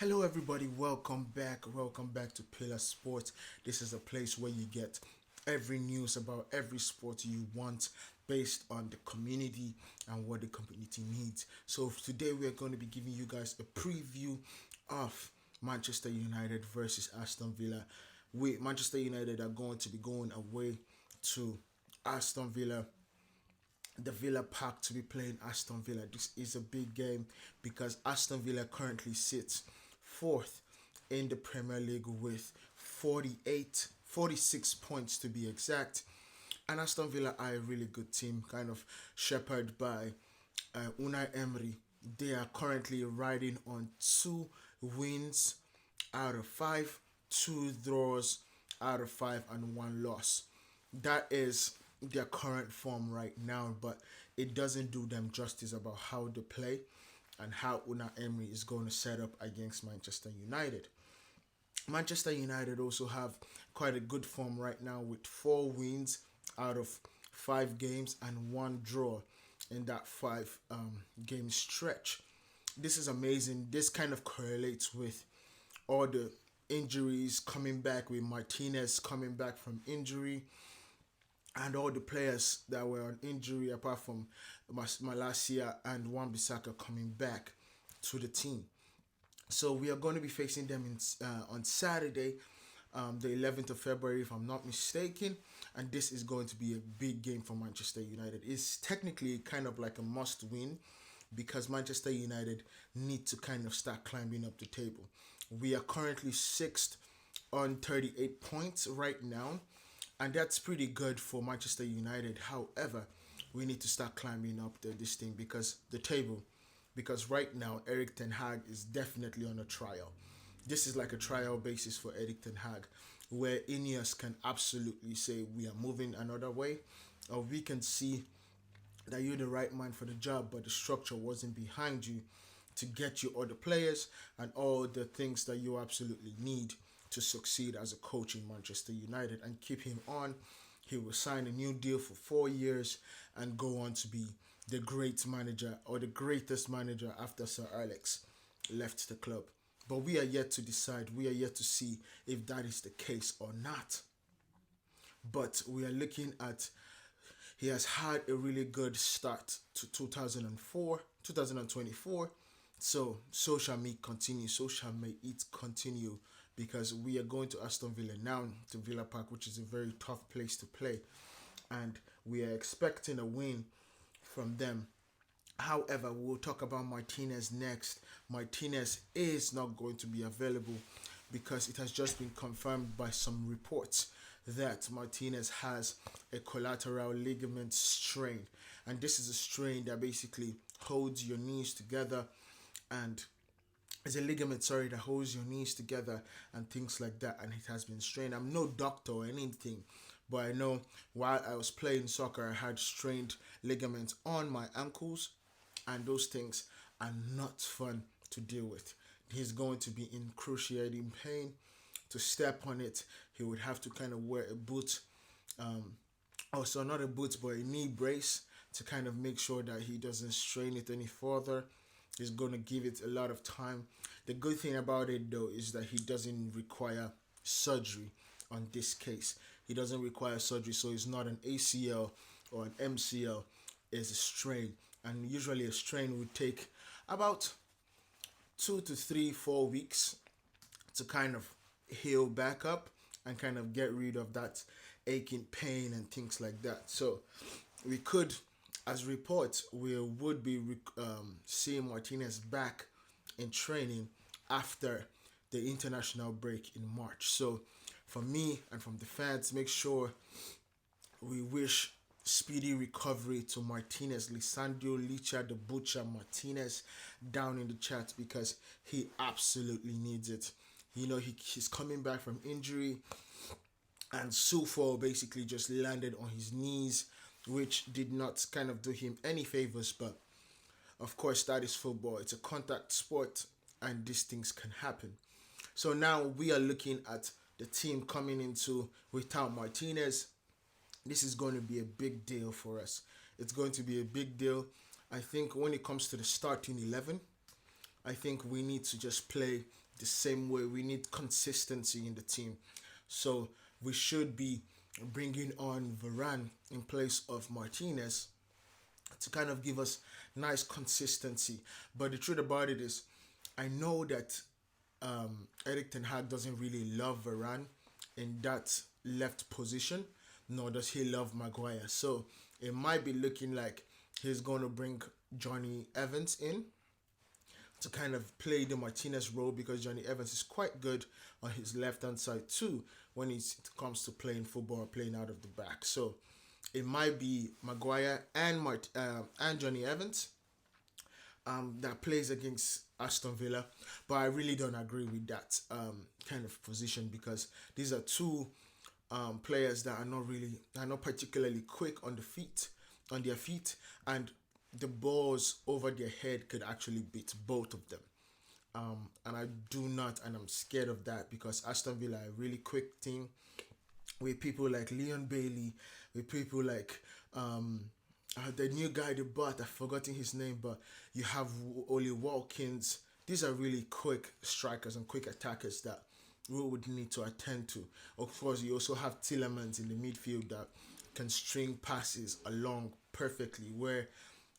Hello, everybody. Welcome back. Welcome back to Pillah Sport. This is a place where you get every news about every sport you want based on the community and what the community needs. So, today we are going to be giving you guys a preview of Manchester United versus Aston Villa. Manchester United are going to be going away to Aston Villa, the Villa Park, to be playing Aston Villa. This is a big game because Aston Villa currently sits fourth in the Premier League with 46 points to be exact. And Aston Villa are a really good team, kind of shepherded by Unai Emery. They are currently riding on two wins out of five, two draws out of five, and one loss. That is their current form right now, but it doesn't do them justice about how they play and how Unai Emery is going to set up against Manchester United. Manchester United also have quite a good form right now with four wins out of five games and one draw in that five game stretch. This is amazing. This kind of correlates with all the injuries coming back, with Martinez coming back from injury, and all the players that were on injury apart from Malacia and Wan-Bissaka coming back to the team. So we are going to be facing them on Saturday, the 11th of February, if I'm not mistaken. And this is going to be a big game for Manchester United. It's technically kind of like a must win because Manchester United need to kind of start climbing up the table. We are currently sixth on 38 points right now, and that's pretty good for Manchester United. However, we need to start climbing up this thing because the table, because right now Eric Ten Hag is definitely on a trial. This is like a trial basis for Eric Ten Hag, where Ineos can absolutely say we are moving another way, or we can see that you're the right man for the job, but the structure wasn't behind you to get you all the players and all the things that you absolutely need to succeed as a coach in Manchester United and keep him on. He will sign a new deal for 4 years and go on to be the great manager or the greatest manager after Sir Alex left the club. But we are yet to decide, we are yet to see if that is the case or not. But we are looking at, he has had a really good start to 2024. So shall me continue, so shall may it continue, because we are going to Aston Villa now, to Villa Park, which is a very tough place to play, and we are expecting a win from them. However, we'll talk about Martinez next. Martinez is not going to be available because it has just been confirmed by some reports that Martinez has a collateral ligament strain. And this is a strain that basically holds your knees together, and it's a ligament, sorry, that holds your knees together and things like that. And it has been strained. I'm no doctor or anything, but I know while I was playing soccer, I had strained ligaments on my ankles, and those things are not fun to deal with. He's going to be in excruciating pain. To step on it, he would have to kind of wear a boot, also not a boot, but a knee brace to kind of make sure that he doesn't strain it any further. He's going to give it a lot of time. The good thing about it, though, is that he doesn't require surgery on this case. He doesn't require surgery, so it's not an ACL or an MCL. It's a strain. And usually a strain would take about 2 to 3, 4 weeks to kind of heal back up and kind of get rid of that aching pain and things like that. So we could, as reports, we would be seeing Martinez back in training after the international break in March. So for me and from the fans, make sure we wish speedy recovery to Martinez, Lisandro Licha the Butcher Martinez, down in the chat, because he absolutely needs it. You know, he's coming back from injury, and Sufo basically just landed on his knees, which did not kind of do him any favors. But of course, that is football. It's a contact sport, and these things can happen. So now we are looking at the team coming into without Martinez. This is going to be a big deal for us. It's going to be a big deal. I think when it comes to the starting 11, I think we need to just play the same way. We need consistency in the team. So we should be bringing on Varane in place of Martinez to kind of give us nice consistency. But the truth about it is, I know that Eric Ten Hag doesn't really love Varane in that left position, nor does he love Maguire. So it might be looking like he's going to bring Johnny Evans in to kind of play the Martinez role, because Johnny Evans is quite good on his left hand side too when it comes to playing football or playing out of the back. So it might be Maguire and Johnny Evans that plays against Aston Villa, but I really don't agree with that kind of position, because these are two players that are not particularly quick on their feet, and the balls over their head could actually beat both of them. And I do not, and I'm scared of that, because Aston Villa are a really quick team with people like Leon Bailey, with people like the new guy they bought. I've forgotten his name, but you have Oli Watkins. These are really quick strikers and quick attackers that we would need to attend to. Of course, you also have Tillemans in the midfield that can string passes along perfectly, where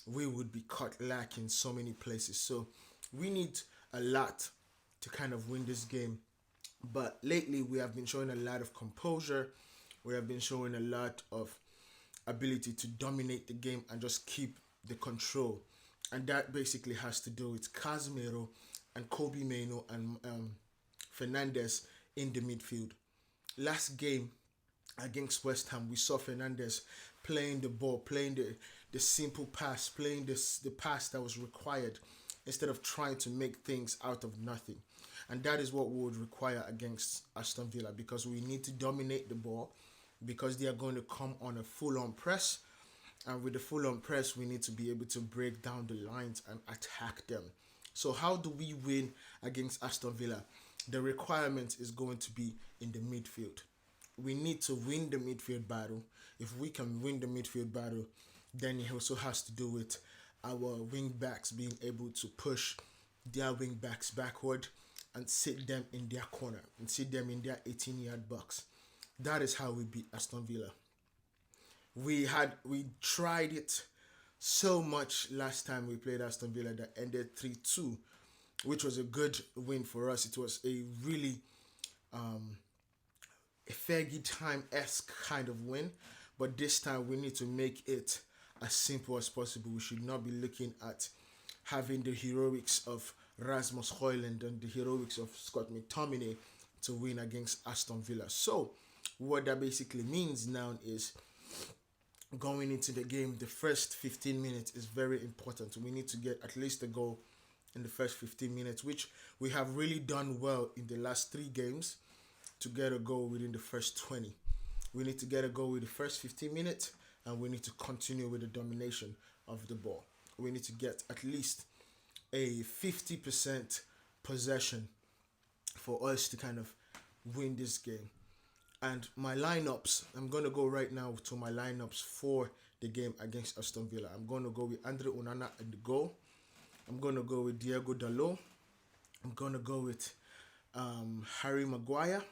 we would be caught lacking so many places. So we need a lot to kind of win this game. But lately, we have been showing a lot of composure. We have been showing a lot of ability to dominate the game and just keep the control. And that basically has to do with Casemiro and Kobe Mainoo and Fernandes in the midfield. Last game against West Ham, we saw Fernandes playing the ball, playing the simple pass, playing the pass that was required, instead of trying to make things out of nothing. And that is what we would require against Aston Villa, because we need to dominate the ball, because they are going to come on a full-on press. And with the full-on press, we need to be able to break down the lines and attack them. So how do we win against Aston Villa? The requirement is going to be in the midfield. We need to win the midfield battle. If we can win the midfield battle, then it also has to do with our wing backs being able to push their wing backs backward and sit them in their corner and sit them in their 18-yard box. That is how we beat Aston Villa. We tried it so much last time we played Aston Villa that ended 3-2, which was a good win for us. It was a really a Fergie time-esque kind of win, but this time we need to make it as simple as possible. We should not be looking at having the heroics of Rasmus Højlund and the heroics of Scott McTominay to win against Aston Villa. So what that basically means now is, going into the game, the first 15 minutes is very important. We need to get at least a goal in the first 15 minutes, which we have really done well in the last 3 games, to get a goal within the first 20. We need to get a goal with the first 15 minutes, and we need to continue with the domination of the ball. We need to get at least a 50% possession for us to kind of win this game. And my lineups, I'm going to go right now to my lineups for the game against Aston Villa. I'm going to go with Andre Onana at the goal. I'm going to go with Diego Dalot. I'm going to go with Harry Maguire.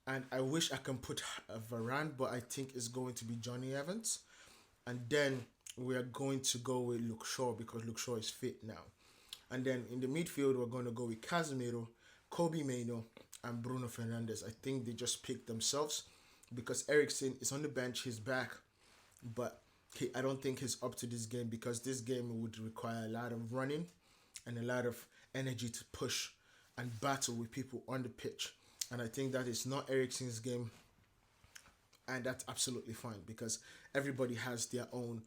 And I wish I can put a Varane, but I think it's going to be Johnny Evans. And then we are going to go with Luke Shaw, because Luke Shaw is fit now. And then in the midfield, we're going to go with Casemiro, Kobe Mainoo, and Bruno Fernandes. I think they just picked themselves, because Eriksen is on the bench, he's back, but I don't think he's up to this game, because this game would require a lot of running and a lot of energy to push and battle with people on the pitch. And I think that is not Eriksen's game, and that's absolutely fine, because everybody has their own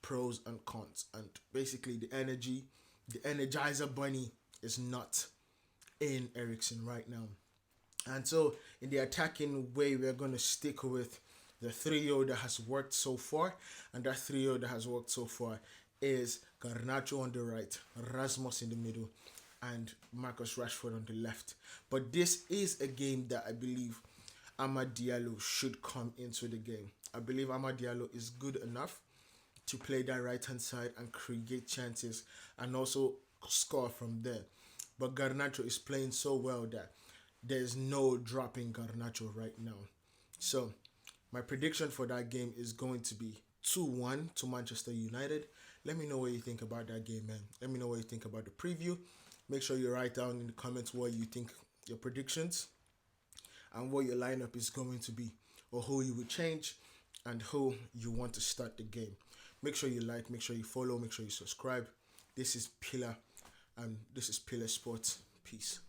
pros and cons. And basically the Energizer Bunny is not in Eriksen right now. And so in the attacking way, we're going to stick with the trio that has worked so far. And that trio that has worked so far is Garnacho on the right, Rasmus in the middle, and Marcus Rashford on the left. But this is a game that I believe Amad Diallo should come into the game. I believe Amad Diallo is good enough to play that right hand side and create chances and also score from there. but Garnacho is playing so well that there's no dropping Garnacho right now. So my prediction for that game is going to be 2-1 to Manchester United. Let me know what you think about that game, man. Let me know what you think about the preview. Make sure you write down in the comments what you think, your predictions, and what your lineup is going to be, or who you would change, and who you want to start the game. Make sure you like, make sure you follow, make sure you subscribe. This is Pillah, and this is Pillah Sport. Peace.